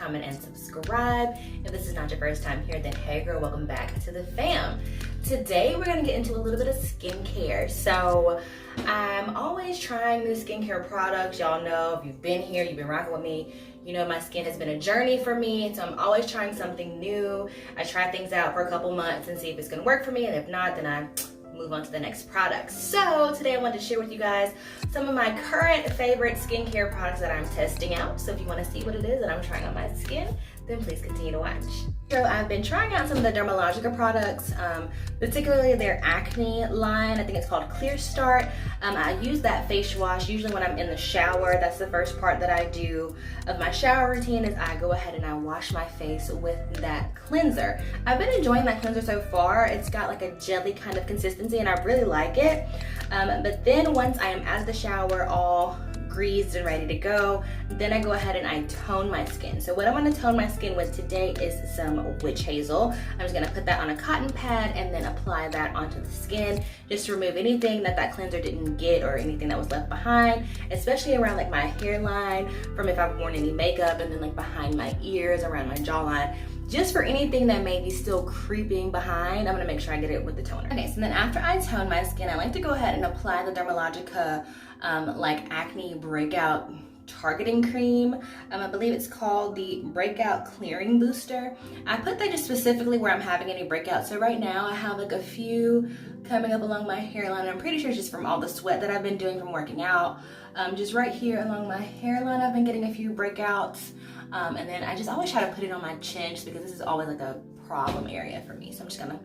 comment, and subscribe. If this is not your first time here, then hey girl, welcome back to the fam. Today we're gonna get into a little bit of skincare. So I'm always trying new skincare products. Y'all know, if you've been here, you've been rocking with me, you know my skin has been a journey for me. So I'm always trying something new. I try things out for a couple months and see if it's gonna work for me, and if not, then I move on to the next product. So today I wanted to share with you guys some of my current favorite skincare products that I'm testing out. So if you want to see what it is that I'm trying on my skin, then please continue to watch. So I've been trying out some of the Dermalogica products, particularly their acne line. I think it's called Clear Start. I use that face wash usually when I'm in the shower. That's the first part that I do of my shower routine, is I go ahead and I wash my face with that cleanser. I've been enjoying that cleanser so far. It's got like a jelly kind of consistency and I really like it. But then once I am out of the shower all greased and ready to go, then I go ahead and I tone my skin. So what I want to tone my skin with today is some witch hazel. I'm just gonna put that on a cotton pad and then apply that onto the skin, just to remove anything that cleanser didn't get or anything that was left behind, especially around like my hairline, from if I've worn any makeup, and then like behind my ears, around my jawline. Just for anything that may be still creeping behind, I'm gonna make sure I get it with the toner. Okay, so then after I tone my skin, I like to go ahead and apply the Dermalogica like acne breakout targeting cream. I believe it's called the Breakout Clearing Booster. I put that just specifically where I'm having any breakouts. So right now I have like a few coming up along my hairline. I'm pretty sure it's just from all the sweat that I've been doing from working out. Just right here along my hairline, I've been getting a few breakouts. And then I just always try to put it on my chin, just because this is always like a problem area for me. So I'm just gonna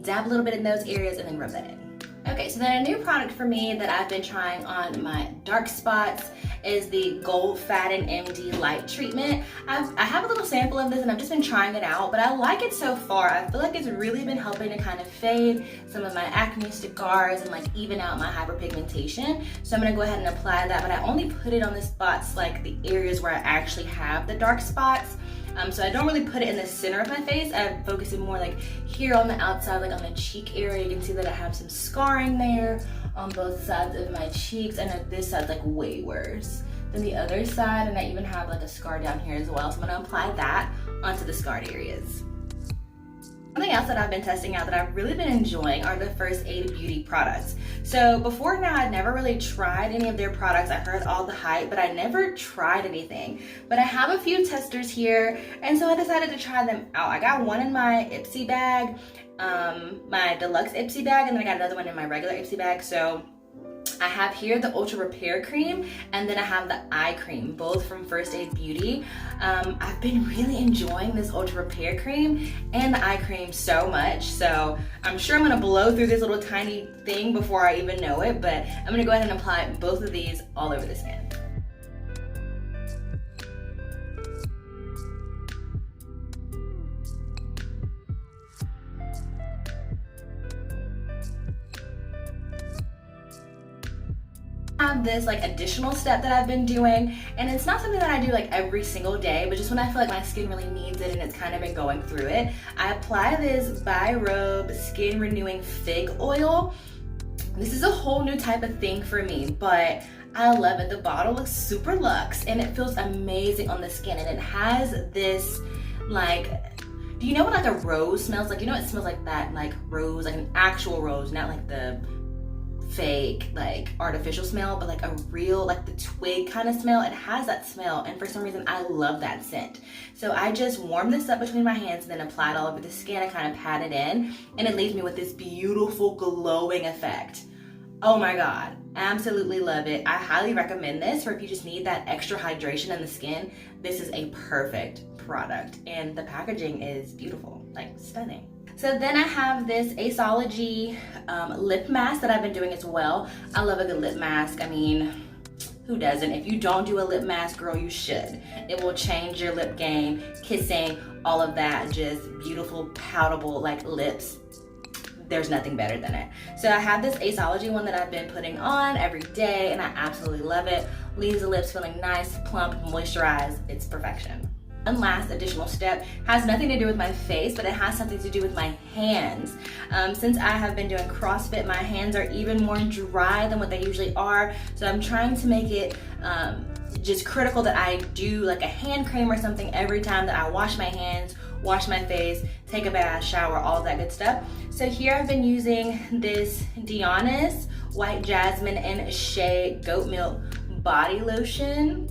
dab a little bit in those areas and then rub that in. Okay, so then a new product for me that I've been trying on my dark spots is the Goldfaden MD Light Treatment. I have a little sample of this and I've just been trying it out, but I like it so far. I feel like it's really been helping to kind of fade some of my acne scars and like even out my hyperpigmentation. So I'm gonna go ahead and apply that, but I only put it on the spots, like the areas where I actually have the dark spots. So I don't really put it in the center of my face. I focus it more like here on the outside, like on the cheek area. You can see that I have some scarring there on both sides of my cheeks, and this side's like way worse than the other side, and I even have like a scar down here as well. So I'm gonna apply that onto the scarred areas. Something else that I've been testing out that I've really been enjoying are the First Aid Beauty products. So before now, I'd never really tried any of their products. I heard all the hype, but I never tried anything. But I have a few testers here, and so I decided to try them out. I got one in my Ipsy bag, my deluxe Ipsy bag, and then I got another one in my regular Ipsy bag. So I have here the Ultra Repair Cream, and then I have the eye cream, both from First Aid Beauty. I've been really enjoying this Ultra Repair Cream and the eye cream so much, so I'm sure I'm gonna blow through this little tiny thing before I even know it, but I'm gonna go ahead and apply both of these all over the skin. Have this like additional step that I've been doing, and it's not something that I do like every single day, but just when I feel like my skin really needs it and it's kind of been going through it, I apply this By Robe Skin Renewing Fig Oil. This is a whole new type of thing for me, but I love it. The bottle looks super luxe and it feels amazing on the skin, and it has this like, do you know what like a rose smells like? You know, it smells like that, like rose, like an actual rose, not like the fake like artificial smell, but like a real, like the twig kind of smell. It has that smell, and for some reason I love that scent. So I just warm this up between my hands and then apply it all over the skin. I kind of pat it in, and it leaves me with this beautiful glowing effect. Oh my god, absolutely love it. I highly recommend this for if you just need that extra hydration in the skin. This is a perfect product, and the packaging is beautiful, like stunning. So then I have this Aceology lip mask that I've been doing as well. I love a good lip mask. I mean, who doesn't? If you don't do a lip mask, girl, you should. It will change your lip game, kissing, all of that, just beautiful, poutable like lips. There's nothing better than it. So I have this Aceology one that I've been putting on every day, and I absolutely love it. Leaves the lips feeling nice, plump, moisturized. It's perfection. One last additional step has nothing to do with my face, but it has something to do with my hands. Since I have been doing CrossFit, my hands are even more dry than what they usually are. So I'm trying to make it just critical that I do like a hand cream or something every time that I wash my hands, wash my face, take a bath, shower, all that good stuff. So here I've been using this Dionis White Jasmine and Shea Goat Milk Body Lotion.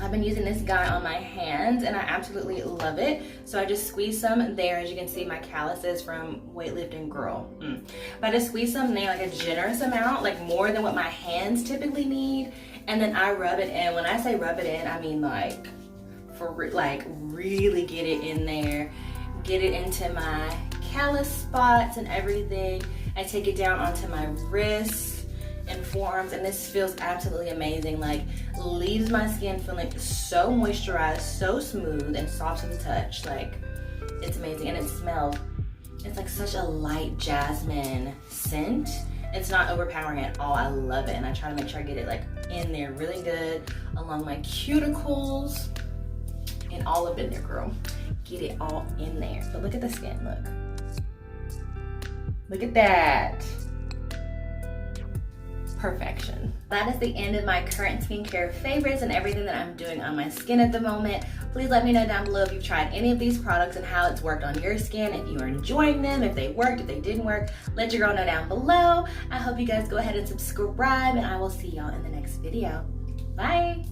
I've been using this guy on my hands and I absolutely love it. So I just squeeze some there. As you can see, my calluses from weightlifting girl. But I just squeeze some there, like a generous amount, like more than what my hands typically need. And then I rub it in. When I say rub it in, I mean like really get it in there. Get it into my callus spots and everything. I take it down onto my wrists and forearms, and this feels absolutely amazing. Like, leaves my skin feeling so moisturized, so smooth and soft to the touch. Like, it's amazing. And it smells, it's like such a light jasmine scent. It's not overpowering at all. I love it, and I try to make sure I get it like in there really good along my cuticles and all up in there, girl. Get it all in there. But look at the skin, look. Look at that. Perfection. That is the end of my current skincare favorites and everything that I'm doing on my skin at the moment. Please let me know down below if you've tried any of these products and how it's worked on your skin, if you are enjoying them, if they worked, if they didn't work. Let your girl know down below. I hope you guys go ahead and subscribe, and I will see y'all in the next video. Bye.